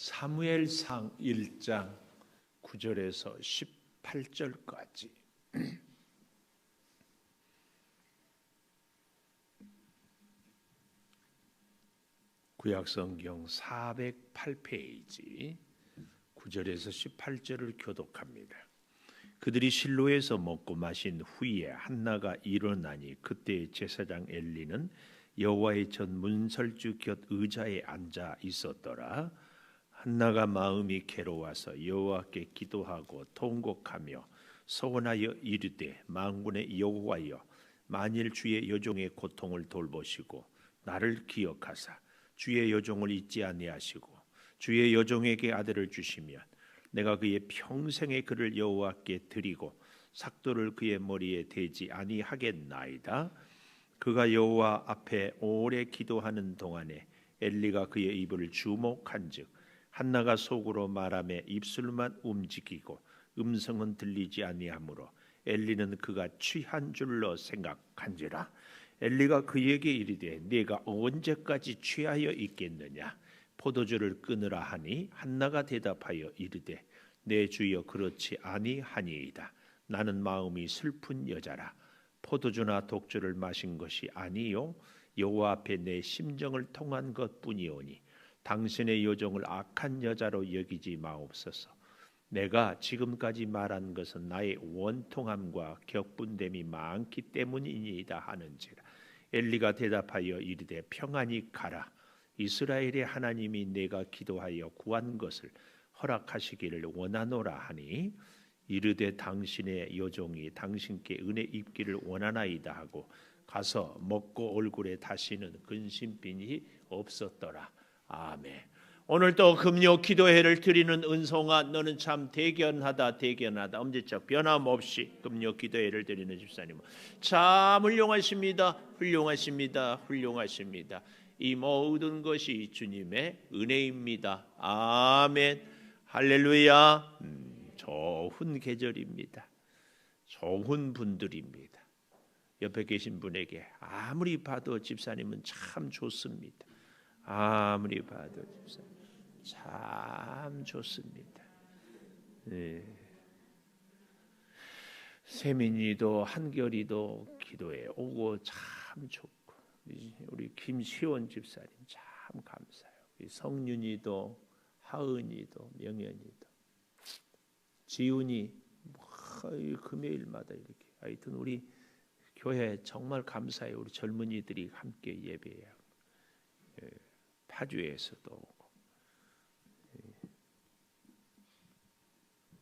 사무엘상 1장 9절에서 18절까지 구약성경 408페이지 9절에서 18절을 교독합니다. 그들이 실로에서 먹고 마신 후에 한나가 일어나니 그때 제사장 엘리는 여호와의 전 문설주 곁 의자에 앉아 있었더라. 한나가 마음이 괴로워서 여호와께 기도하고 통곡하며 서원하여 이르되 만군의 여호와여, 만일 주의 여종의 고통을 돌보시고 나를 기억하사 주의 여종을 잊지 아니하시고 주의 여종에게 아들을 주시면 내가 그의 평생의 그를 여호와께 드리고 삭도를 그의 머리에 대지 아니하겠나이다. 그가 여호와 앞에 오래 기도하는 동안에 엘리가 그의 입을 주목한즉 한나가 속으로 말하며 입술만 움직이고 음성은 들리지 아니하므로 엘리는 그가 취한 줄로 생각한지라. 엘리가 그에게 이르되 네가 언제까지 취하여 있겠느냐? 포도주를 끊으라 하니 한나가 대답하여 이르되 내 주여 그렇지 아니하니이다. 나는 마음이 슬픈 여자라. 포도주나 독주를 마신 것이 아니요 여호와 앞에 내 심정을 통한 것뿐이오니 당신의 여종을 악한 여자로 여기지 마옵소서. 내가 지금까지 말한 것은 나의 원통함과 격분됨이 많기 때문이니이다 하는지라. 엘리가 대답하여 이르되 평안히 가라. 이스라엘의 하나님이 내가 기도하여 구한 것을 허락하시기를 원하노라 하니 이르되 당신의 여종이 당신께 은혜 입기를 원하나이다 하고 가서 먹고 얼굴에 다시는 근심빈이 없었더라. 아멘. 오늘도 금요 기도회를 드리는 은송아, 너는 참 대견하다. 엄지척 변함없이 금요 기도회를 드리는 집사님 참 훌륭하십니다. 이 모든 것이 주님의 은혜입니다. 아멘. 할렐루야. 좋은 계절입니다. 좋은 분들입니다. 옆에 계신 분에게 아무리 봐도 집사님은 참 좋습니다. 아무리 봐도 집사님 참 좋습니다. 네. 세민이도 한결이도 기도에 오고 참 좋고, 우리 김시원 집사님 참 감사해요. 성윤이도 하은이도 명현이도 지훈이 금요일마다 이렇게 하여튼 우리 교회 정말 감사해요. 우리 젊은이들이 함께 예배해요. 파주에서도 오고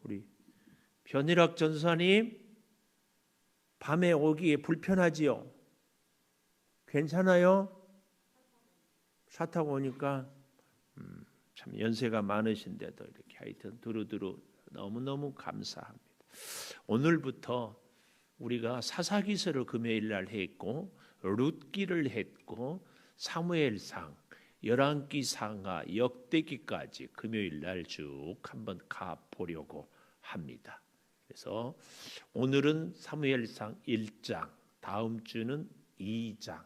우리 변일학 전사님 밤에 오기에 불편하지요? 괜찮아요? 차 타고 오니까 참 연세가 많으신데도 이렇게 하여튼 두루두루 너무너무 감사합니다. 오늘부터 우리가 사사기서를 금요일 날 했고 룻기를 했고 사무엘상, 열왕기상하, 역대기까지 금요일 날 쭉 한번 가보려고 합니다. 그래서 오늘은 사무엘상 1장, 다음 주는 2장.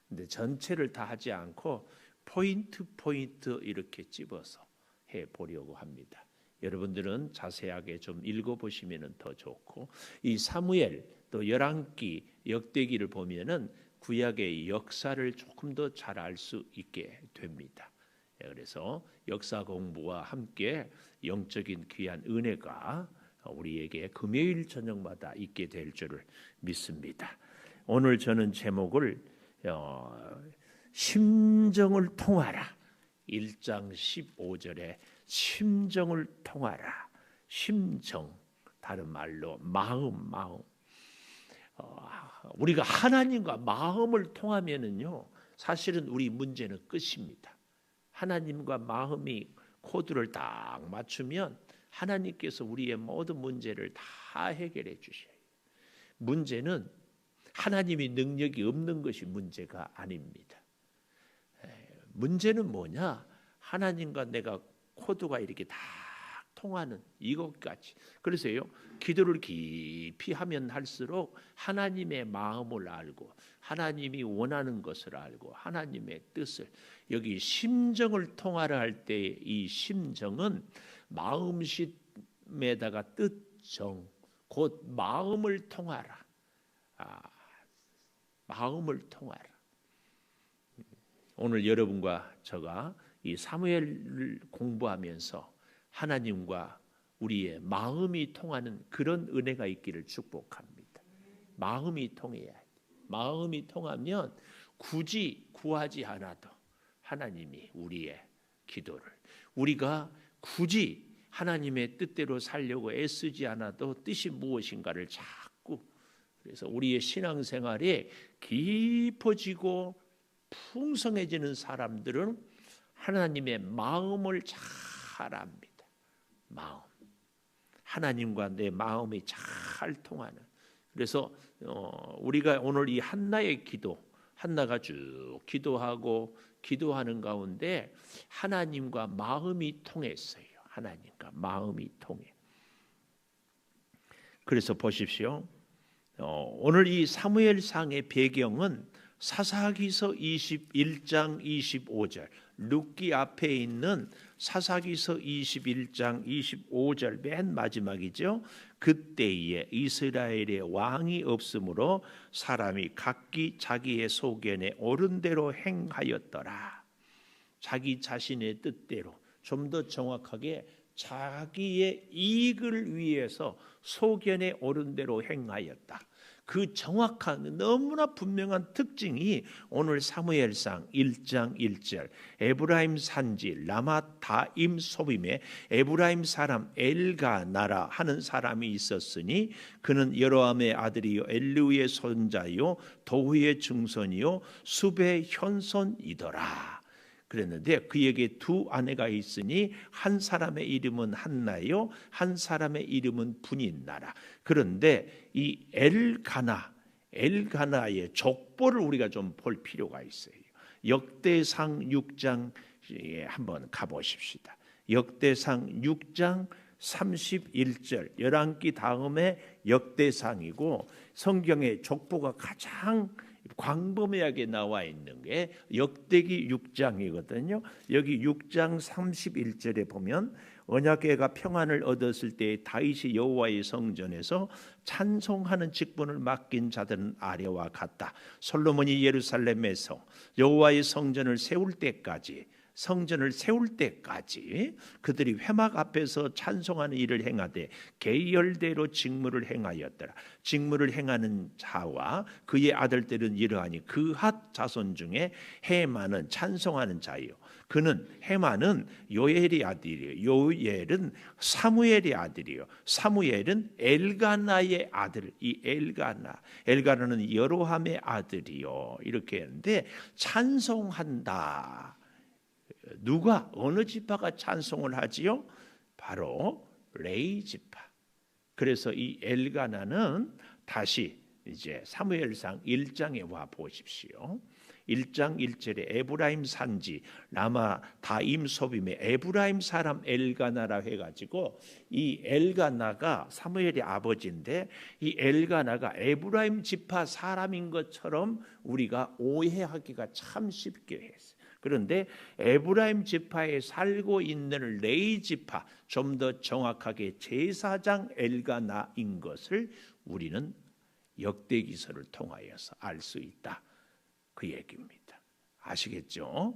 근데 전체를 다 하지 않고 포인트 이렇게 집어서 해보려고 합니다. 여러분들은 자세하게 좀 읽어보시면 더 좋고, 이 사무엘 또 열왕기, 역대기를 보면은 구약의 역사를 조금 더 잘 알 수 있게 됩니다. 그래서 역사 공부와 함께 영적인 귀한 은혜가 우리에게 금요일 저녁마다 있게 될 줄을 믿습니다. 오늘 저는 제목을 심정을 통하라, 1장 15절에 심정을 통하라. 심정, 다른 말로 마음. 우리가 하나님과 마음을 통하면은요, 사실은 우리 문제는 끝입니다. 하나님과 마음이 코드를 딱 맞추면 하나님께서 우리의 모든 문제를 다 해결해 주셔요. 문제는 하나님이 능력이 없는 것이 문제가 아닙니다. 문제는 뭐냐? 하나님과 내가 코드가 이렇게 딱 통하는 이것까지. 그래서요, 기도를 깊이 하면 할수록 하나님의 마음을 알고 하나님이 원하는 것을 알고 하나님의 뜻을, 여기 심정을 통하라 할 때 이 심정은 마음심에다가 뜻정, 곧 마음을 통하라. 마음을 통하라. 오늘 여러분과 저가 이 사무엘을 공부하면서 하나님과 우리의 마음이 통하는 그런 은혜가 있기를 축복합니다. 마음이 통해야 돼. 마음이 통하면 굳이 구하지 않아도 하나님이 우리의 기도를, 우리가 굳이 하나님의 뜻대로 살려고 애쓰지 않아도 뜻이 무엇인가를 자꾸, 그래서 우리의 신앙생활이 깊어지고 풍성해지는 사람들은 하나님의 마음을 잘 압니다. 마음, 하나님과 내 마음이 잘 통하는. 그래서 우리가 오늘 이 한나의 기도, 한나가 쭉 기도하고 기도하는 가운데 하나님과 마음이 통했어요. 하나님과 마음이 통해. 그래서 보십시오. 오늘 이 사무엘상의 배경은 사사기서 21장 25절, 룻기 앞에 있는 사사기서 21장 25절 맨 마지막이죠. 그때에 이스라엘의 왕이 없으므로 사람이 각기 자기의 소견에 옳은 대로 행하였더라. 자기 자신의 뜻대로, 좀 더 정확하게 자기의 이익을 위해서 소견에 옳은 대로 행하였다. 그 정확한 너무나 분명한 특징이 오늘 사무엘상 1장 1절, 에브라임 산지 라마다임 소빔에 에브라임 사람 엘가나라 하는 사람이 있었으니 그는 여로함의 아들이요 엘리우의 손자요 도후의 증손이요 숲의 현손이더라. 그랬는데 그에게 두 아내가 있으니 한 사람의 이름은 한나요, 한 사람의 이름은 분인나라. 그런데 이 엘가나의 족보를 우리가 좀 볼 필요가 있어요. 역대상 6장에 한번 가보십시다. 역대상 6장 31절, 열왕기 다음에 역대상이고 성경의 족보가 가장 광범위하게 나와 있는 게 역대기 6장이거든요. 여기 6장 31절에 보면 언약궤가 평안을 얻었을 때 다윗이 여호와의 성전에서 찬송하는 직분을 맡긴 자들은 아래와 같다. 솔로몬이 예루살렘에서 여호와의 성전을 세울 때까지 그들이 회막 앞에서 찬송하는 일을 행하되 계열대로 직무를 행하였더라. 직무를 행하는 자와 그의 아들들은 이러하니 그핫 자손 중에 헤만은 찬송하는 자요. 그는 헤만은 요엘의 아들이요, 요엘은 사무엘의 아들이요, 사무엘은 엘가나의 아들. 이 엘가나는 여로함의 아들이요. 이렇게 했는데 찬송한다. 누가, 어느 지파가 찬송을 하지요? 바로 레위 지파. 그래서 이 엘가나는 다시 이제 사무엘상 1장에 와 보십시오. 1장 1절에 에브라임 산지 라마 다임 소빔에 에브라임 사람 엘가나라 해가지고 이 엘가나가 사무엘의 아버지인데 이 엘가나가 에브라임 지파 사람인 것처럼 우리가 오해하기가 참 쉽게 했어요. 그런데 에브라임 지파에 살고 있는 레위 지파, 좀 더 정확하게 제사장 엘가나인 것을 우리는 역대기서를 통하여서 알 수 있다. 그 얘기입니다. 아시겠죠?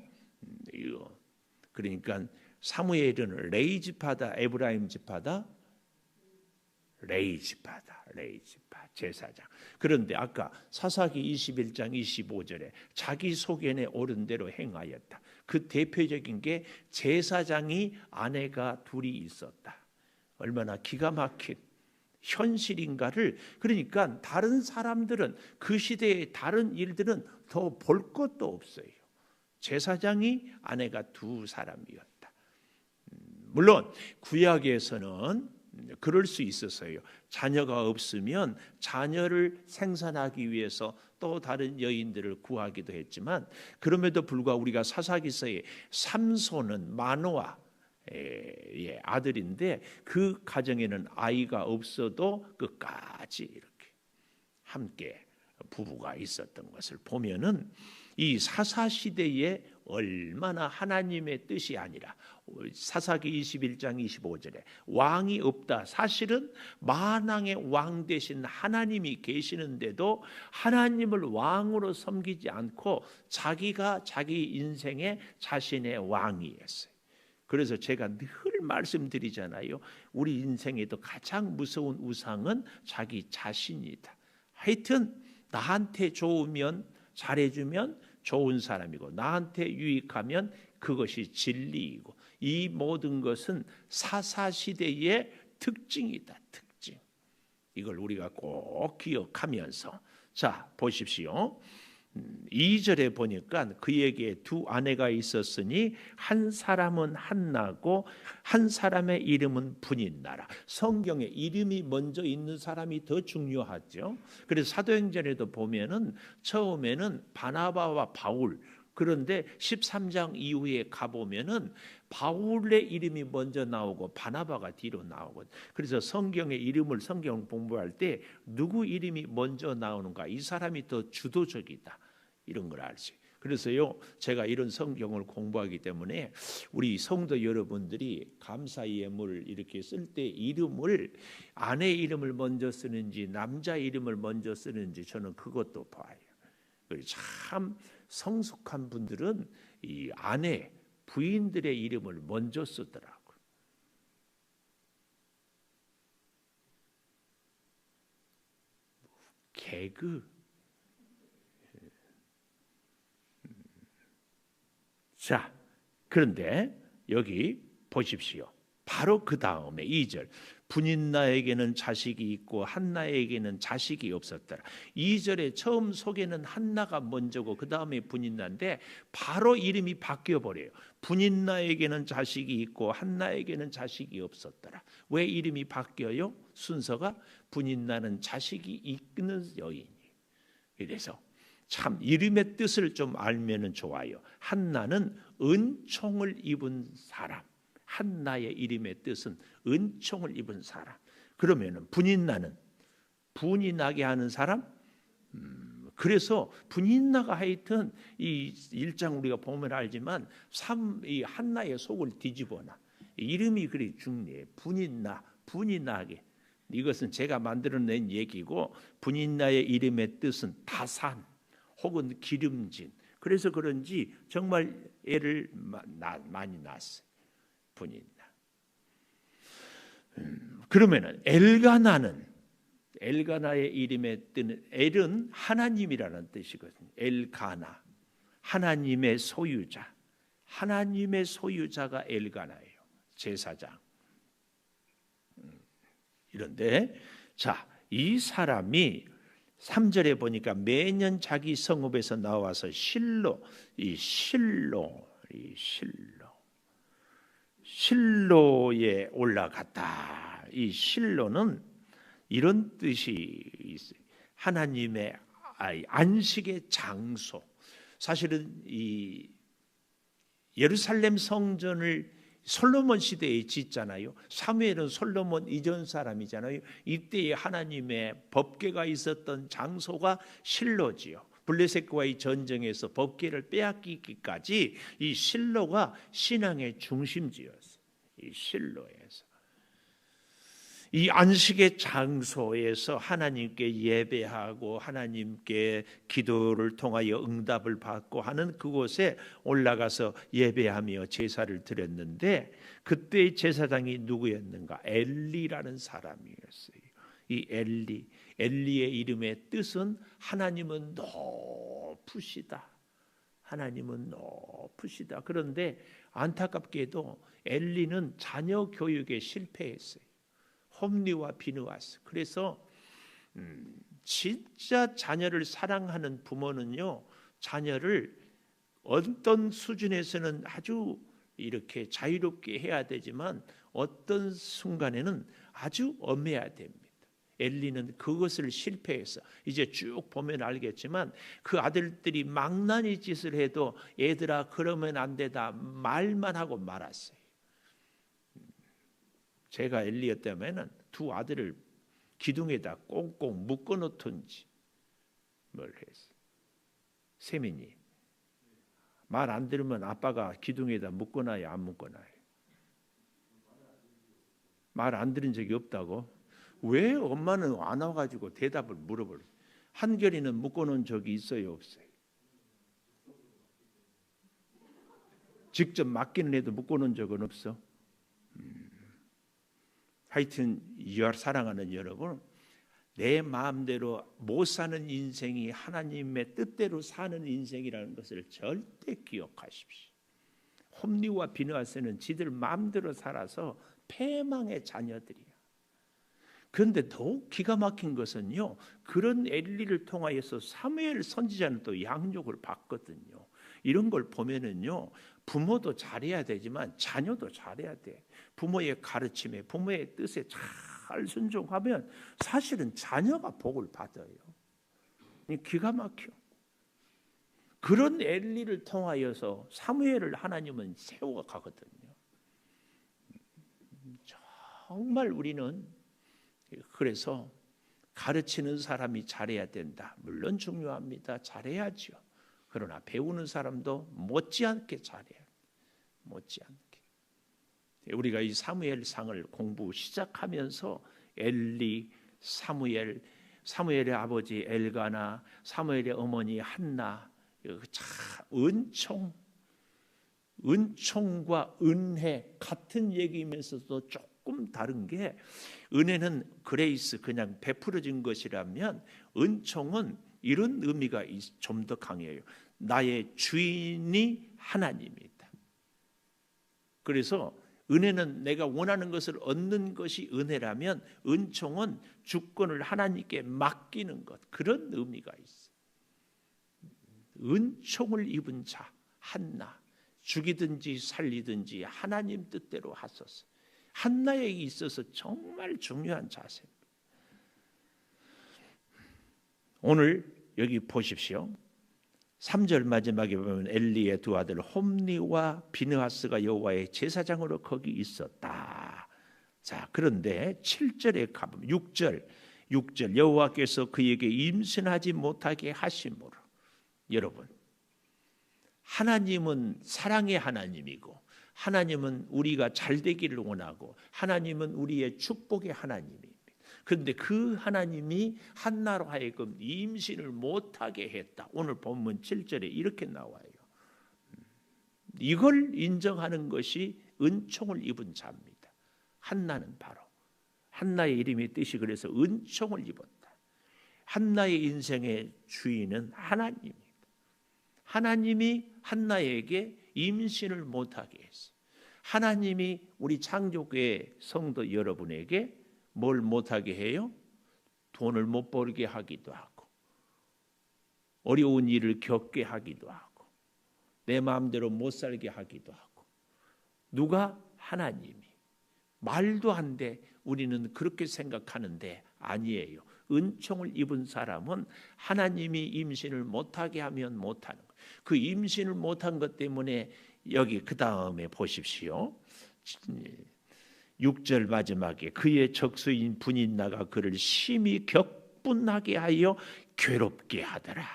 그러니까 사무엘은 레위 지파다, 에브라임 지파다? 레위 지파다. 레위 지파 제사장. 그런데 아까 사사기 21장 25절에 자기 소견에 옳은 대로 행하였다. 그 대표적인 게 제사장이 아내가 둘이 있었다. 얼마나 기가 막힌 현실인가를. 그러니까 다른 사람들은, 그 시대의 다른 일들은 더 볼 것도 없어요. 제사장이 아내가 두 사람이었다. 물론 구약에서는 그럴 수 있었어요. 자녀가 없으면 자녀를 생산하기 위해서 또 다른 여인들을 구하기도 했지만, 그럼에도 불구하고 우리가 사사기서에 삼손은 마노아, 아들인데 그 가정에는 아이가 없어도 끝까지 이렇게 함께 부부가 있었던 것을 보면은 이 사사 시대에 얼마나 하나님의 뜻이 아니라 사사기 21장 25절에 왕이 없다. 사실은 만왕의 왕 대신 하나님이 계시는데도 하나님을 왕으로 섬기지 않고 자기가 자기 인생의 자신의 왕이 했어요. 그래서 제가 늘 말씀드리잖아요. 우리 인생에도 가장 무서운 우상은 자기 자신이다. 하여튼 나한테 좋으면 잘해주면 좋은 사람이고 나한테 유익하면 그것이 진리이고 이 모든 것은 사사시대의 특징이다. 특징. 이걸 우리가 꼭 기억하면서 자 보십시오. 2절에 보니까 그에게 두 아내가 있었으니 한 사람은 한나고 한 사람의 이름은 분인나라. 성경에 이름이 먼저 있는 사람이 더 중요하죠. 그래서 사도행전에도 보면은 처음에는 바나바와 바울, 그런데 13장 이후에 가보면은 바울의 이름이 먼저 나오고 바나바가 뒤로 나오거든요. 그래서 성경의 이름을 성경 공부할 때 누구 이름이 먼저 나오는가, 이 사람이 더 주도적이다, 이런 걸 알지. 그래서요 제가 이런 성경을 공부하기 때문에 우리 성도 여러분들이 감사 예물 이렇게 쓸 때 이름을 아내 이름을 먼저 쓰는지 남자 이름을 먼저 쓰는지 저는 그것도 봐요. 참 성숙한 분들은 이 아내 부인들의 이름을 먼저 쓰더라고요. 개그. 자, 그런데 여기 보십시오. 바로 그 다음에 2절. 분인나에게는 자식이 있고 한나에게는 자식이 없었더라. 2절에 처음 소개는 한나가 먼저고 그 다음에 분인나인데 바로 이름이 바뀌어 버려요. 분인나에게는 자식이 있고 한나에게는 자식이 없었더라. 왜 이름이 바뀌어요? 순서가 분인나는 자식이 있는 여인이에요. 그래서 참 이름의 뜻을 좀 알면은 좋아요. 한나는 은총을 입은 사람. 한나의 이름의 뜻은 은총을 입은 사람. 그러면은 분인나는 분이 나게 하는 사람. 그래서 분인나가 하여튼 이 1장 우리가 보면 알지만 이 한나의 속을 뒤집어놔. 이름이 그리 중요해. 분인나, 분이 나게. 이것은 제가 만들어낸 얘기고 분인나의 이름의 뜻은 다산 혹은 기름진. 그래서 그런지 정말 애를 많이 낳았어요. 분인나. 그러면은 엘가나의 이름의 뜻은 엘은 하나님이라는 뜻이거든요. 엘가나, 하나님의 소유자. 하나님의 소유자가 엘가나예요. 제사장. 이런데 자, 이 사람이 3절에 보니까 매년 자기 성읍에서 나와서 실로에 올라갔다. 이 실로는 이런 뜻이 있어요. 하나님의 안식의 장소. 사실은 이 예루살렘 성전을 솔로몬 시대에 짓잖아요. 사무엘은 솔로몬 이전 사람이잖아요. 이때에 하나님의 법궤가 있었던 장소가 실로지요. 블레셋과의 전쟁에서 법궤를 빼앗기기까지 이 실로가 신앙의 중심지였어요. 이 실로에서 이 안식의 장소에서 하나님께 예배하고 하나님께 기도를 통하여 응답을 받고 하는 그곳에 올라가서 예배하며 제사를 드렸는데 그때의 제사장이 누구였는가? 엘리라는 사람이었어요. 이 엘리의 이름의 뜻은 하나님은 높으시다. 하나님은 높으시다. 그런데 안타깝게도 엘리는 자녀 교육에 실패했어요. 홈리와 비느하스. 그래서 진짜 자녀를 사랑하는 부모는요, 자녀를 어떤 수준에서는 아주 이렇게 자유롭게 해야 되지만 어떤 순간에는 아주 엄해야 됩니다. 엘리는 그것을 실패해서 이제 쭉 보면 알겠지만 그 아들들이 망나니 짓을 해도 얘들아 그러면 안 되다 말만 하고 말았어요. 제가 엘리였다면은 두 아들을 기둥에다 꽁꽁 묶어놓든지 뭘 했어. 세민이 말 안 들으면 아빠가 기둥에다 묶어놔요, 안 묶어놔요? 말 안 들은 적이 없다고? 왜 엄마는 안 와가지고 대답을 물어버려? 한결이는 묶어놓은 적이 있어요, 없어요? 직접 맡기는 애도 묶어놓은 적은 없어. 하여튼 사랑하는 여러분, 내 마음대로 못 사는 인생이 하나님의 뜻대로 사는 인생이라는 것을 절대 기억하십시오. 홈리와 비느하스는 지들 마음대로 살아서 패망의 자녀들이야. 그런데 더욱 기가 막힌 것은요, 그런 엘리를 통하여서 사무엘 선지자는 또 양육을 받거든요. 이런 걸 보면은요, 부모도 잘해야 되지만 자녀도 잘해야 돼. 부모의 가르침에, 부모의 뜻에 잘 순종하면 사실은 자녀가 복을 받아요. 기가 막혀. 그런 엘리를 통하여서 사무엘을 하나님은 세워가거든요. 정말 우리는 그래서 가르치는 사람이 잘해야 된다. 물론 중요합니다. 잘해야죠. 그러나 배우는 사람도 못지않게 잘해야 돼. 못지않게. 우리가 이 사무엘상을 공부 시작하면서 엘리, 사무엘의 아버지 엘가나, 사무엘의 어머니 한나, 은총과 은혜 같은 얘기이면서도 조금 다른 게, 은혜는 그레이스 그냥 베풀어진 것이라면 은총은 이런 의미가 좀 더 강해요. 나의 주인이 하나님이다. 그래서 은혜는 내가 원하는 것을 얻는 것이 은혜라면, 은총은 주권을 하나님께 맡기는 것, 그런 의미가 있어요. 은총을 입은 자 한나, 죽이든지 살리든지 하나님 뜻대로 하소서. 한나에게 있어서 정말 중요한 자세입니다. 오늘 여기 보십시오. 3절 마지막에 보면 엘리의 두 아들 홈리와 비느하스가 여호와의 제사장으로 거기 있었다. 자, 그런데 7절에 가보면 6절 여호와께서 그에게 임신하지 못하게 하심으로, 여러분, 하나님은 사랑의 하나님이고, 하나님은 우리가 잘 되기를 원하고, 하나님은 우리의 축복의 하나님입니다. 그런데 그 하나님이 한나로 하여금 임신을 못하게 했다. 오늘 본문 7절에 이렇게 나와요. 이걸 인정하는 것이 은총을 입은 자입니다. 한나는 바로, 한나의 이름의 뜻이 그래서 은총을 입었다. 한나의 인생의 주인은 하나님입니다. 하나님이 한나에게 임신을 못하게 했어요. 하나님이 우리 창조교회 성도 여러분에게 뭘 못하게 해요? 돈을 못 벌게 하기도 하고, 어려운 일을 겪게 하기도 하고, 내 마음대로 못 살게 하기도 하고. 누가? 하나님이. 말도 안 돼. 우리는 그렇게 생각하는데 아니에요. 은총을 입은 사람은 하나님이 임신을 못하게 하면 못하는 거예요. 그 임신을 못한 것 때문에 여기 그 다음에 보십시오. 6절 마지막에 그의 적수인 분인나가 그를 심히 격분하게 하여 괴롭게 하더라.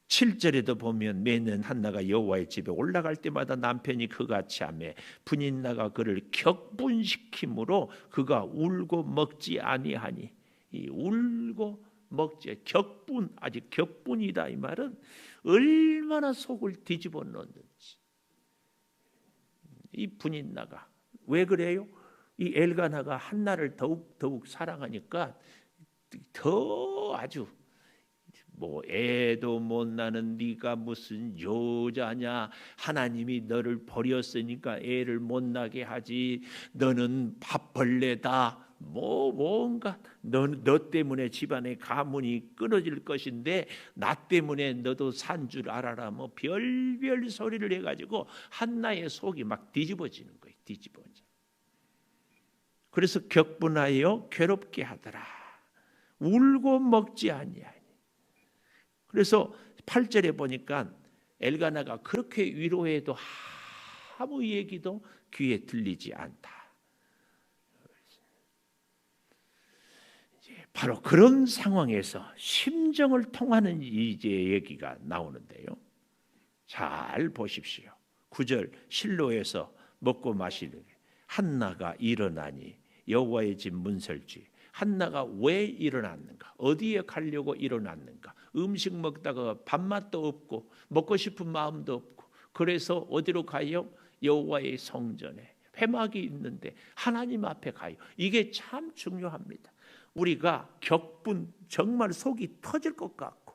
7절에도 보면 매년 한나가 여호와의 집에 올라갈 때마다 남편이 그같이 하며 분인나가 그를 격분시키므로 그가 울고 먹지 아니하니. 이 울고 먹지, 격분, 아직 격분이다. 이 말은 얼마나 속을 뒤집어 놓는지. 이 분인나가 왜 그래요? 이 엘가나가 한나를 더욱 사랑하니까 더 아주 뭐 애도 못 낳는 네가 무슨 여자냐, 하나님이 너를 버렸으니까 애를 못 낳게 하지, 너는 밥벌레다, 뭔가 너 때문에 집안의 가문이 끊어질 것인데 나 때문에 너도 산 줄 알아라, 뭐 별별 소리를 해가지고 한나의 속이 막 뒤집어지는 거예요. 뒤집어져. 그래서 격분하여 괴롭게 하더라. 울고 먹지 아니하니. 그래서 8절에 보니까 엘가나가 그렇게 위로해도 아무 얘기도 귀에 들리지 않다. 바로 그런 상황에서 심정을 통하는 이제 얘기가 나오는데요. 잘 보십시오. 9절 실로에서 먹고 마시는 한나가 일어나니 여호와의 집 문설주. 한나가 왜 일어났는가? 어디에 가려고 일어났는가? 음식 먹다가 밥맛도 없고 먹고 싶은 마음도 없고 그래서 어디로 가요? 여호와의 성전에 회막이 있는데 하나님 앞에 가요. 이게 참 중요합니다. 우리가 격분 정말 속이 터질 것 같고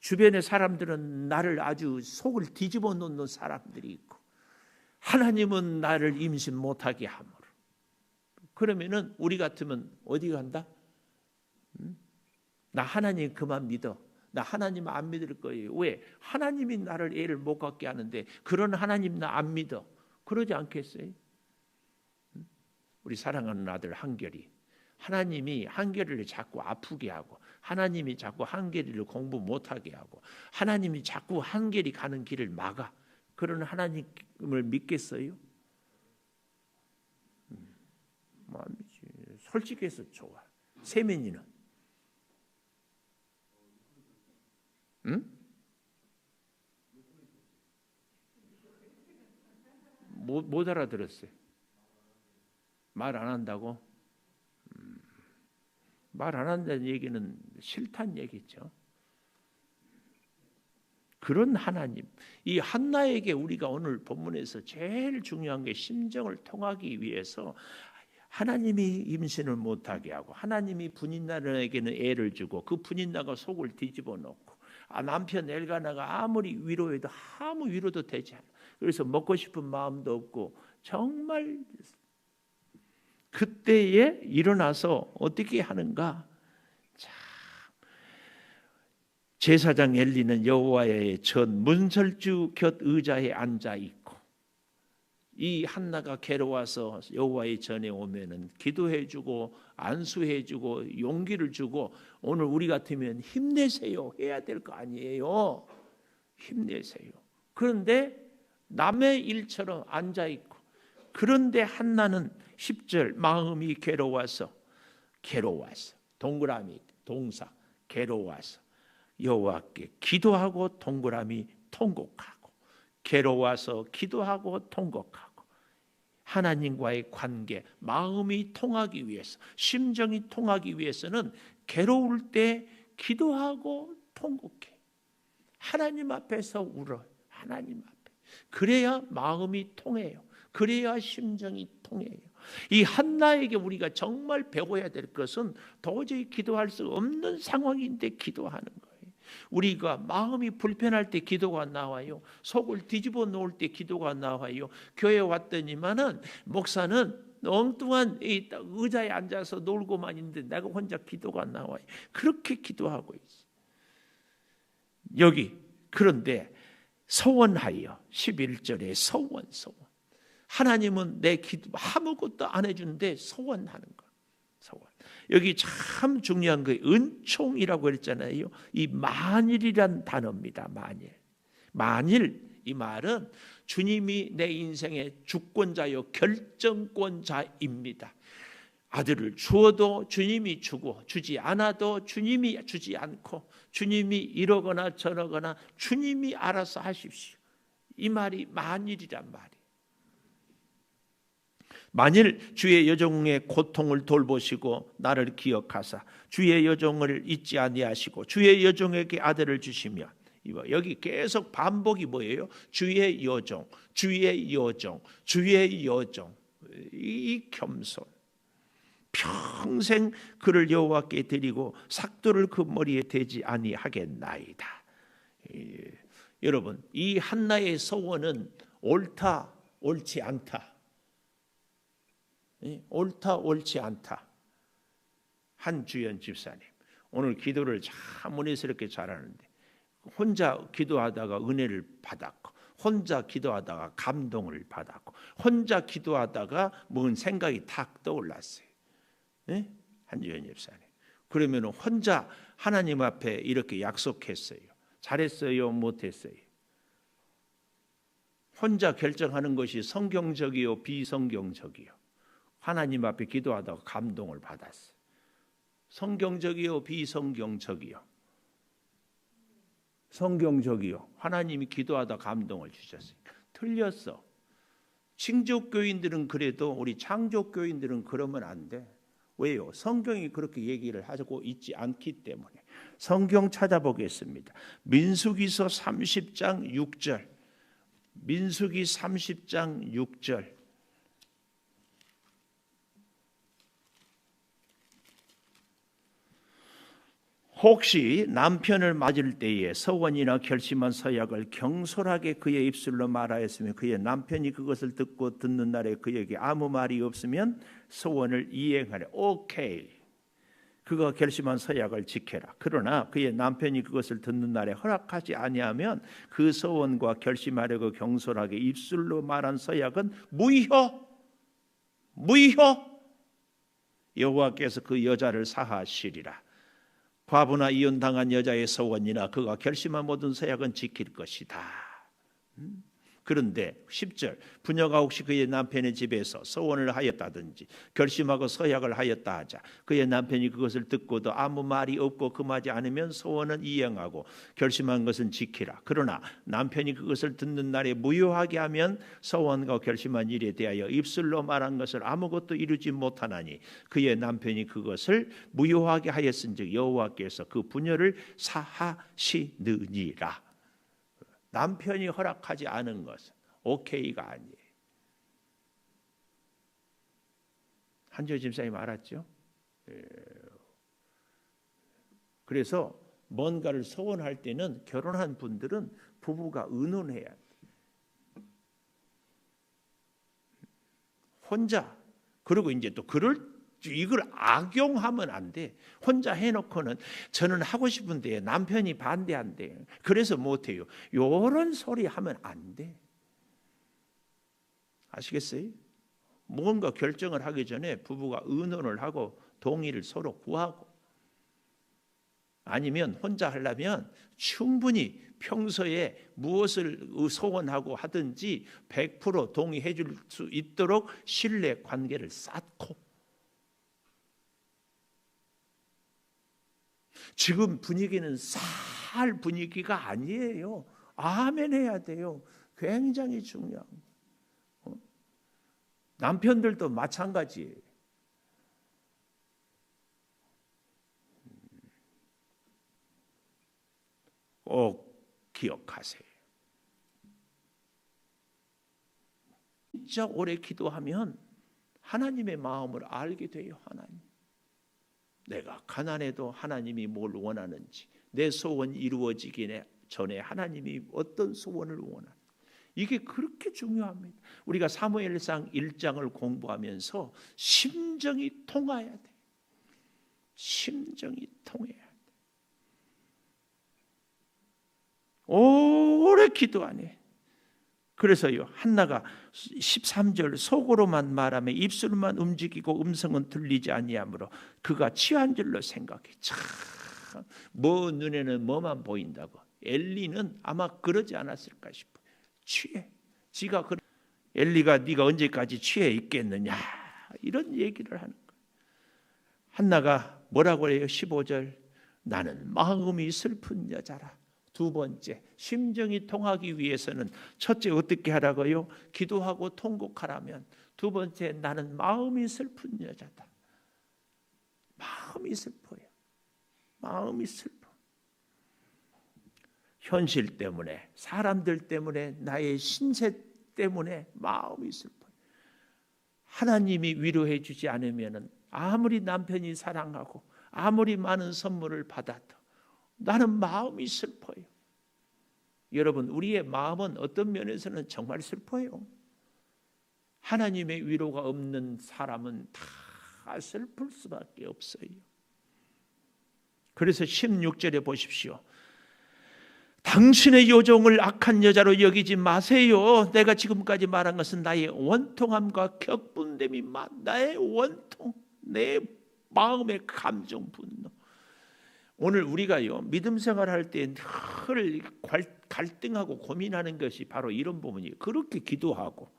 주변의 사람들은 나를 아주 속을 뒤집어 놓는 사람들이 있고 하나님은 나를 임신 못하게 하므로 그러면은 우리 같으면 어디 간다? 나 하나님 그만 믿어. 나 하나님 안 믿을 거예요. 왜? 하나님이 나를 애를 못 갖게 하는데 그런 하나님 나 안 믿어. 그러지 않겠어요? 우리 사랑하는 아들 한결이 하나님이 한결이를 자꾸 아프게 하고 하나님이 자꾸 한결이를 공부 못하게 하고 하나님이 자꾸 한결이 가는 길을 막아. 그런 하나님을 믿겠어요? 마음이지. 솔직해서 좋아. 세민이는? 응? 못 알아들었어요. 말 안 한다고? 말 안 한다는 얘기는 싫다는 얘기죠. 그런 하나님, 이 한나에게 우리가 오늘 본문에서 제일 중요한 게 심정을 통하기 위해서 하나님이 임신을 못하게 하고 하나님이 분인나에게는 애를 주고 그 분인나가 속을 뒤집어 놓고 남편 엘가나가 아무리 위로해도 아무 위로도 되지 않아. 그래서 먹고 싶은 마음도 없고 정말 그때에 일어나서 어떻게 하는가? 참, 제사장 엘리는 여호와의 전 문설주 곁 의자에 앉아 있고 이 한나가 괴로워서 여호와의 전에 오면은 기도해주고 안수해주고 용기를 주고 오늘 우리 같으면 힘내세요 해야 될 거 아니에요. 힘내세요. 그런데 남의 일처럼 앉아 있고 그런데 한나는 10절 마음이 괴로워서 동그라미 동사 괴로워서 여호와께 기도하고 동그라미 통곡하고 괴로워서 기도하고 통곡하고 하나님과의 관계 마음이 통하기 위해서 심정이 통하기 위해서는 괴로울 때 기도하고 통곡해. 하나님 앞에서 울어요. 하나님 앞에. 그래야 마음이 통해요. 그래야 심정이 통해요. 이 한나에게 우리가 정말 배워야 될 것은 도저히 기도할 수 없는 상황인데 기도하는 거예요. 우리가 마음이 불편할 때 기도가 나와요. 속을 뒤집어 놓을 때 기도가 나와요. 교회 왔더니만은 목사는 엉뚱한 의자에 앉아서 놀고만 있는데 내가 혼자 기도가 나와요. 그렇게 기도하고 있어요. 여기 그런데 서원하여 11절에 서원. 하나님은 내 기도 아무것도 안 해주는데 서원하는 거. 서원. 여기 참 중요한 게 은총이라고 했잖아요. 이 만일이란 단어입니다. 만일 이 말은 주님이 내 인생의 주권자요 결정권자입니다. 아들을 주어도 주님이 주고 주지 않아도 주님이 주지 않고 주님이 이러거나 저러거나 주님이 알아서 하십시오. 이 말이 만일이란 말이에요. 만일 주의 여종의 고통을 돌보시고 나를 기억하사 주의 여종을 잊지 아니하시고 주의 여종에게 아들을 주시면 여기 계속 반복이 뭐예요? 주의 여종, 주의 여종, 주의 여종. 이 겸손. 평생 그를 여호와께 드리고 삭도를 그 머리에 대지 아니하겠나이다. 여러분, 이 한나의 소원은 옳다, 옳지 않다. 옳다, 옳지 않다. 한주연 집사님, 오늘 기도를 참 은혜스럽게 잘하는데 혼자 기도하다가 은혜를 받았고 혼자 기도하다가 감동을 받았고 혼자 기도하다가 뭔 생각이 탁 떠올랐어요. 한주연 집사님, 그러면 혼자 하나님 앞에 이렇게 약속했어요. 잘했어요, 못했어요? 혼자 결정하는 것이 성경적이요 비성경적이요? 하나님 앞에 기도하다가 감동을 받았어요. 성경적이요, 비성경적이요? 성경적이요. 하나님이 기도하다 감동을 주셨으니까. 틀렸어. 칭족교인들은 그래도 우리 창족교인들은 그러면 안 돼. 왜요? 성경이 그렇게 얘기를 하고 있지 않기 때문에. 성경 찾아보겠습니다. 민수기서 30장 6절. 민수기 30장 6절. 혹시 남편을 맞을 때에 서원이나 결심한 서약을 경솔하게 그의 입술로 말하였으며 그의 남편이 그것을 듣는 날에 그에게 아무 말이 없으면 서원을 이행하래. 오케이. 그가 결심한 서약을 지켜라. 그러나 그의 남편이 그것을 듣는 날에 허락하지 아니하면 그 서원과 결심하려고 경솔하게 입술로 말한 서약은 무효. 여호와께서 그 여자를 사하시리라. 과부나 이혼당한 여자의 서원이나 그가 결심한 모든 서약은 지킬 것이다. 그런데 10절 부녀가 혹시 그의 남편의 집에서 서원을 하였다든지 결심하고 서약을 하였다 하자 그의 남편이 그것을 듣고도 아무 말이 없고 금하지 않으면 서원은 이행하고 결심한 것은 지키라. 그러나 남편이 그것을 듣는 날에 무효하게 하면 서원과 결심한 일에 대하여 입술로 말한 것을 아무것도 이루지 못하나니 그의 남편이 그것을 무효하게 하였은즉 여호와께서 그 부녀를 사하시느니라. 남편이 허락하지 않은 것은 오케이가 아니에요. 한지호 집사님 알았죠? 그래서 뭔가를 서원할 때는 결혼한 분들은 부부가 의논해야 돼. 혼자. 그리고 이제 또 이걸 악용하면 안 돼. 혼자 해놓고는 저는 하고 싶은데 남편이 반대한대. 그래서 못해요. 이런 소리 하면 안 돼. 아시겠어요? 뭔가 결정을 하기 전에 부부가 의논을 하고 동의를 서로 구하고 아니면 혼자 하려면 충분히 평소에 무엇을 소원하고 하든지 100% 동의해 줄 수 있도록 신뢰 관계를 쌓고 지금 분위기는 살 분위기가 아니에요. 아멘 해야 돼요. 굉장히 중요한 거예요. 남편들도 마찬가지예요. 꼭 기억하세요. 진짜 오래 기도하면 하나님의 마음을 알게 돼요. 하나님. 내가 가난해도 하나님이 뭘 원하는지 내 소원이 이루어지기 전에 하나님이 어떤 소원을 원하는지 이게 그렇게 중요합니다. 우리가 사무엘상 1장을 공부하면서 심정이 통해야 돼. 심정이 통해야 돼. 오래 기도 안 해. 그래서요 한나가 13절 속으로만 말하며 입술만 움직이고 음성은 들리지 아니하므로 그가 취한 줄로 생각해. 참, 뭐 눈에는 뭐만 보인다고. 엘리는 아마 그러지 않았을까 싶어. 취해. 지가 엘리가 네가 언제까지 취해 있겠느냐 이런 얘기를 하는 거예요. 한나가 뭐라고 해요? 15절 나는 마음이 슬픈 여자라. 두 번째, 심정이 통하기 위해서는 첫째 어떻게 하라고요? 기도하고 통곡하라면 두 번째 나는 마음이 슬픈 여자다. 마음이 슬퍼요. 마음이 슬퍼. 현실 때문에 사람들 때문에 나의 신세 때문에 마음이 슬퍼요. 하나님이 위로해 주지 않으면 아무리 남편이 사랑하고 아무리 많은 선물을 받아도 나는 마음이 슬퍼요. 여러분 우리의 마음은 어떤 면에서는 정말 슬퍼요. 하나님의 위로가 없는 사람은 다 슬플 수밖에 없어요. 그래서 16절에 보십시오. 당신의 요종을 악한 여자로 여기지 마세요. 내가 지금까지 말한 것은 나의 원통함과 격분됨이 나의 원통, 내 마음의 감정 분노. 오늘 우리가요 믿음 생활할 때 늘 갈등하고 고민하는 것이 바로 이런 부분이에요. 그렇게 기도하고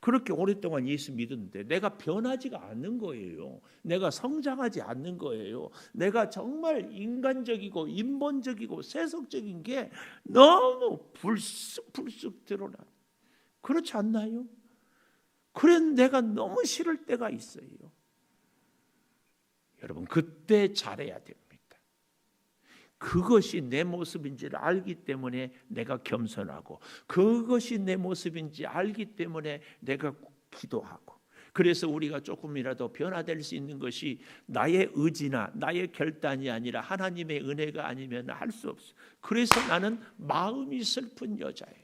그렇게 오랫동안 예수 믿었는데 내가 변하지가 않는 거예요. 내가 성장하지 않는 거예요. 내가 정말 인간적이고 인본적이고 세속적인 게 너무 불쑥 드러나. 그렇지 않나요? 그래서 내가 너무 싫을 때가 있어요. 여러분, 그때 잘해야 됩니다. 그것이 내 모습인지를 알기 때문에 내가 겸손하고, 그것이 내 모습인지 알기 때문에 내가 기도하고, 그래서 우리가 조금이라도 변화될 수 있는 것이 나의 의지나 나의 결단이 아니라 하나님의 은혜가 아니면 할 수 없어요. 그래서 나는 마음이 슬픈 여자예요.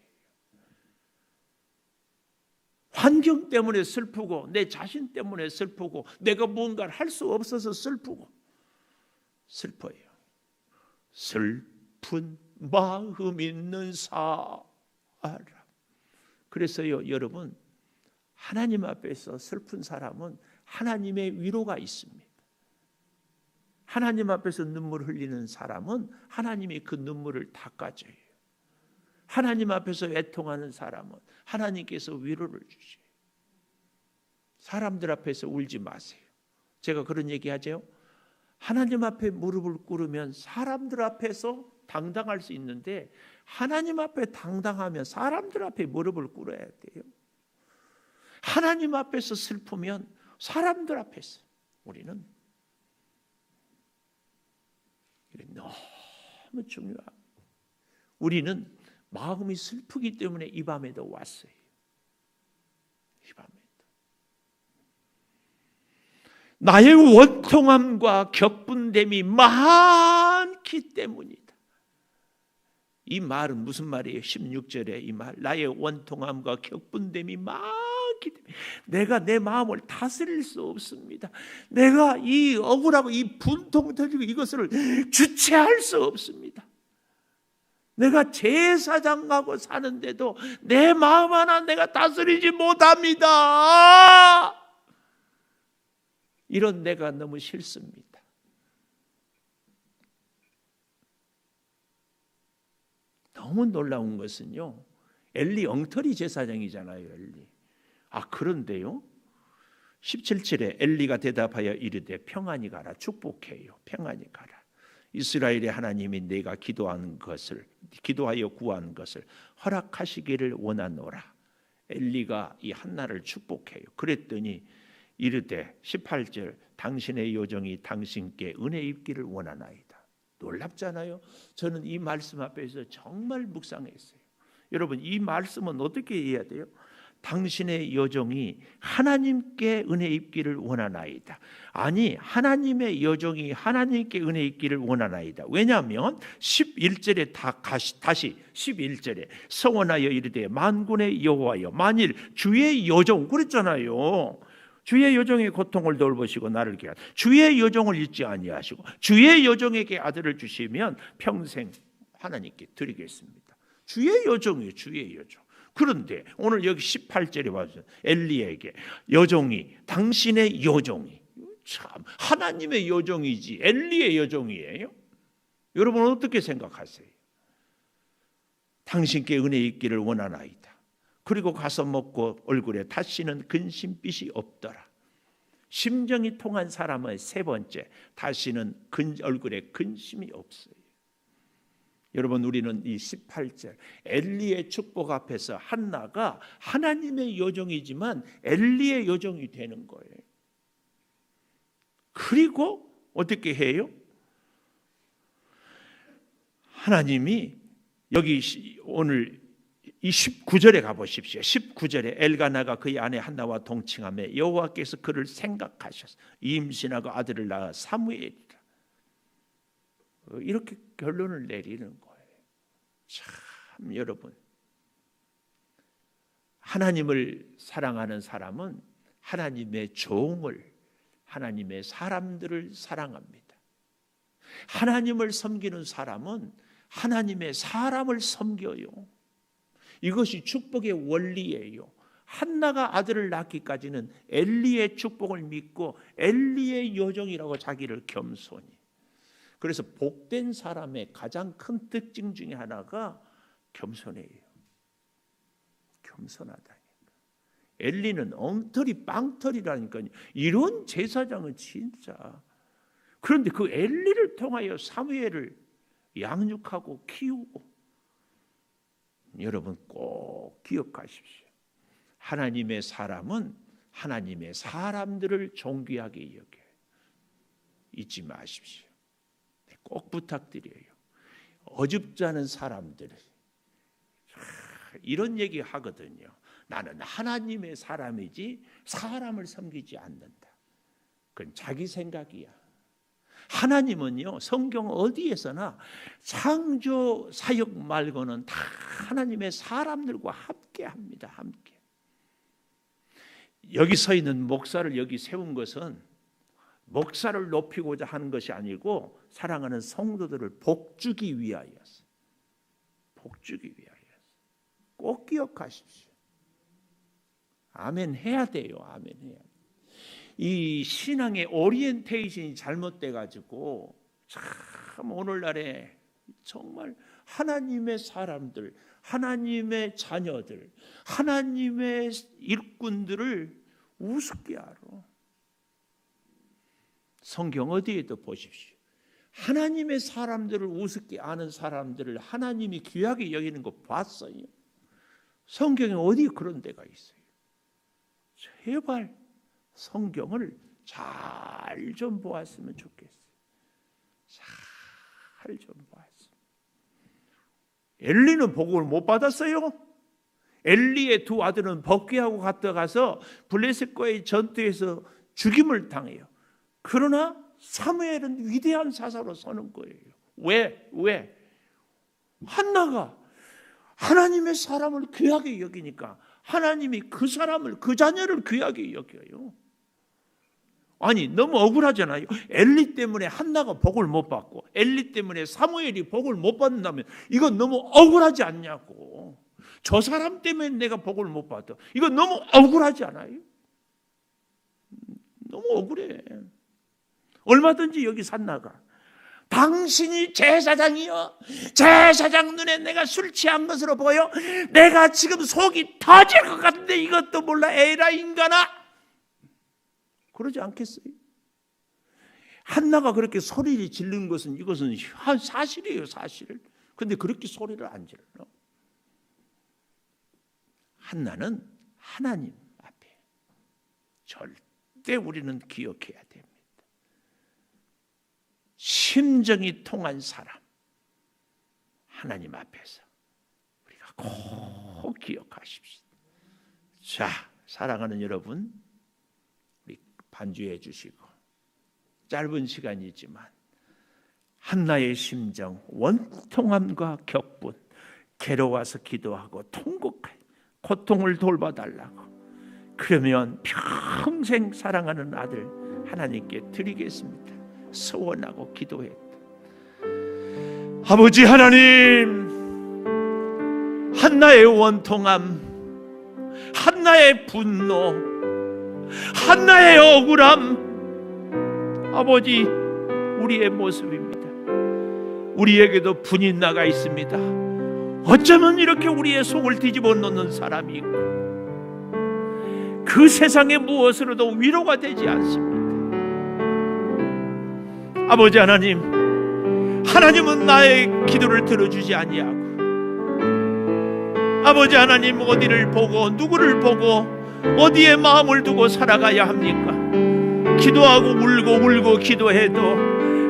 환경 때문에 슬프고, 내 자신 때문에 슬프고, 내가 뭔가를 할 수 없어서 슬퍼요. 슬픈 마음 있는 사람. 그래서요, 여러분, 하나님 앞에서 슬픈 사람은 하나님의 위로가 있습니다. 하나님 앞에서 눈물 흘리는 사람은 하나님이 그 눈물을 닦아줘요. 하나님 앞에서 애통하는 사람은 하나님께서 위로를 주셔요. 사람들 앞에서 울지 마세요. 제가 그런 얘기하죠. 하나님 앞에 무릎을 꿇으면 사람들 앞에서 당당할 수 있는데, 하나님 앞에 당당하면 사람들 앞에 무릎을 꿇어야 돼요. 하나님 앞에서 슬프면 사람들 앞에서 우리는, 이게 너무 중요합니다. 우리는 마음이 슬프기 때문에 이 밤에도 왔어요. 이 밤에도 나의 원통함과 격분됨이 많기 때문이다. 이 말은 무슨 말이에요? 16절에 이 말, 나의 원통함과 격분됨이 많기 때문에 내가 내 마음을 다스릴 수 없습니다. 내가 이 억울하고 이 분통 터지고 이것을 주체할 수 없습니다. 내가 제사장하고 사는데도 내 마음 하나 내가 다스리지 못합니다. 이런 내가 너무 싫습니다. 너무 놀라운 것은요, 엘리 엉터리 제사장이잖아요, 엘리. 그런데요, 17절에 엘리가 대답하여 이르되 평안히 가라. 축복해요. 평안히 가라. 이스라엘의 하나님이 내가 기도하여 구한 것을 허락하시기를 원하노라. 엘리가 이 한나를 축복해요. 그랬더니 이르되 18절 당신의 요정이 당신께 은혜 입기를 원하나이다. 놀랍잖아요. 저는 이 말씀 앞에서 정말 묵상했어요. 여러분, 이 말씀은 어떻게 이해해야 돼요? 당신의 여종이 하나님께 은혜 입기를 원하나이다. 아니, 하나님의 여종이 하나님께 은혜 입기를 원하나이다. 왜냐하면 11절에 다시 11절에 서원하여 이르되 만군의 여호와여, 만일 주의 여종, 그랬잖아요. 주의 여종의 고통을 돌보시고 나를 기하사 주의 여종을 잊지 아니하시고 주의 여종에게 아들을 주시면 평생 하나님께 드리겠습니다. 주의 여종이에요. 주의 여종. 그런데 오늘 여기 18절에 봐주세요. 엘리에게 여종이, 당신의 여종이, 참 하나님의 여종이지 엘리의 여종이에요? 여러분 어떻게 생각하세요? 당신께 은혜 있기를 원하나이다. 그리고 가서 먹고 얼굴에 다시는 근심빛이 없더라. 심정이 통한 사람의 세 번째, 다시는 얼굴에 근심이 없어요. 여러분, 우리는 이 18절 엘리의 축복 앞에서 한나가 하나님의 여종이지만 엘리의 여종이 되는 거예요. 그리고 어떻게 해요? 하나님이 여기 오늘 이 19절에 가보십시오. 19절에 엘가나가 그의 아내 한나와 동침하며 여호와께서 그를 생각하셔서 임신하고 아들을 낳아 사무엘이라. 이렇게 결론을 내리는 거예요. 참, 여러분, 하나님을 사랑하는 사람은 하나님의 종을, 하나님의 사람들을 사랑합니다. 하나님을 섬기는 사람은 하나님의 사람을 섬겨요. 이것이 축복의 원리예요. 한나가 아들을 낳기까지는 엘리의 축복을 믿고 엘리의 여종이라고 자기를 겸손히. 그래서 복된 사람의 가장 큰 특징 중에 하나가 겸손해요. 겸손하다니까. 엘리는 엉터리 빵터리라니까요. 이런 제사장은 진짜. 그런데 그 엘리를 통하여 사무엘을 양육하고 키우고, 여러분 꼭 기억하십시오. 하나님의 사람은 하나님의 사람들을 존귀하게 여겨요. 잊지 마십시오. 꼭 부탁드려요. 어줍지 않은 사람들 이런 얘기 하거든요. 나는 하나님의 사람이지 사람을 섬기지 않는다. 그건 자기 생각이야. 하나님은요, 성경 어디에서나 창조 사역 말고는 다 하나님의 사람들과 함께 합니다. 함께. 여기 서 있는 목사를 여기 세운 것은 목사를 높이고자 하는 것이 아니고 사랑하는 성도들을 복주기 위하여서. 복주기 위하여서. 꼭 기억하십시오. 아멘 해야 돼요. 아멘 해야 돼요. 이 신앙의 오리엔테이션이 잘못돼 가지고 참 오늘날에 정말 하나님의 사람들, 하나님의 자녀들, 하나님의 일꾼들을 우습게 알아. 성경 어디에도 보십시오. 하나님의 사람들을 우습게 아는 사람들을 하나님이 귀하게 여기는 거 봤어요. 성경에 어디 그런 데가 있어요. 제발 성경을 잘 좀 보았으면 좋겠어요. 잘 좀 보았어요. 엘리는 복을 못 받았어요. 엘리의 두 아들은 법궤하고 가서 블레셋과의 전투에서 죽임을 당해요. 그러나 사무엘은 위대한 사사로 서는 거예요. 왜? 한나가 하나님의 사람을 귀하게 여기니까 하나님이 그 사람을, 그 자녀를 귀하게 여겨요. 아니 너무 억울하잖아요. 엘리 때문에 한나가 복을 못 받고 엘리 때문에 사무엘이 복을 못 받는다면 이건 너무 억울하지 않냐고. 저 사람 때문에 내가 복을 못 받아. 이건 너무 억울하지 않아요? 너무 억울해. 얼마든지 여기 산나가 당신이 제사장이여, 제사장 눈에 내가 술 취한 것으로 보여? 내가 지금 속이 터질 것 같은데 이것도 몰라 에라 인간아, 그러지 않겠어요? 한나가 그렇게 소리를 지르는 것은 이것은 사실이에요. 사실. 그런데 그렇게 소리를 안 질러. 한나는 하나님 앞에 절대 우리는 기억해야 됩니다. 심정이 통한 사람, 하나님 앞에서 우리가 꼭 기억하십시오. 자, 사랑하는 여러분, 우리 반주해 주시고 짧은 시간이지만 한나의 심정, 원통함과 격분, 괴로워서 기도하고 통곡해 고통을 돌봐달라고, 그러면 평생 사랑하는 아들 하나님께 드리겠습니다. 소원하고 기도했다. 아버지 하나님, 한나의 원통함, 한나의 분노, 한나의 억울함, 아버지 우리의 모습입니다. 우리에게도 분이 나가 있습니다. 어쩌면 이렇게 우리의 속을 뒤집어 놓는 사람이 있고 그 세상의 무엇으로도 위로가 되지 않습니다. 아버지 하나님, 하나님은 나의 기도를 들어주지 아니하고, 아버지 하나님 어디를 보고 누구를 보고 어디에 마음을 두고 살아가야 합니까? 기도하고 울고 기도해도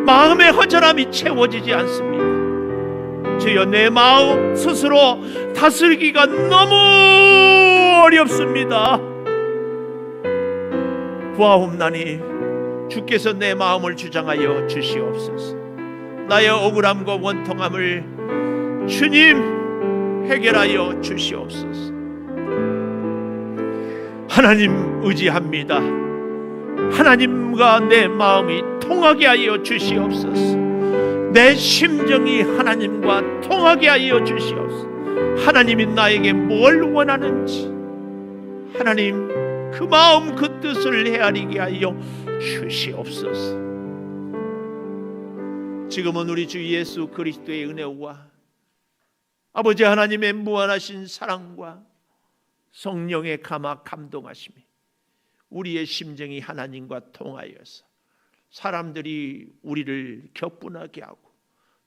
마음의 허전함이 채워지지 않습니다. 주여, 내 마음 스스로 다스리기가 너무 어렵습니다. 구하옵나니 주께서 내 마음을 주장하여 주시옵소서. 나의 억울함과 원통함을 주님 해결하여 주시옵소서. 하나님 의지합니다. 하나님과 내 마음이 통하게 하여 주시옵소서. 내 심정이 하나님과 통하게 하여 주시옵소서. 하나님이 나에게 뭘 원하는지 하나님 그 마음 그 뜻을 헤아리게 하여 주시옵소서. 지금은 우리 주 예수 그리스도의 은혜와 아버지 하나님의 무한하신 사랑과 성령의 감화 감동하심이 우리의 심정이 하나님과 통하여서 사람들이 우리를 격분하게 하고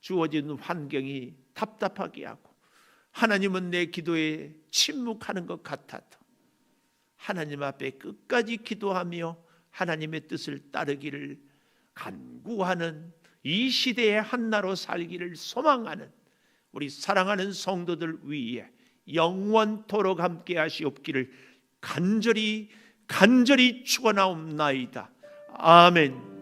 주어진 환경이 답답하게 하고 하나님은 내 기도에 침묵하는 것 같아도 하나님 앞에 끝까지 기도하며 하나님의 뜻을 따르기를 간구하는 이 시대의 한나로 살기를 소망하는 우리 사랑하는 성도들 위에 영원토록 함께 하시옵기를 간절히 축원하옵나이다. 아멘.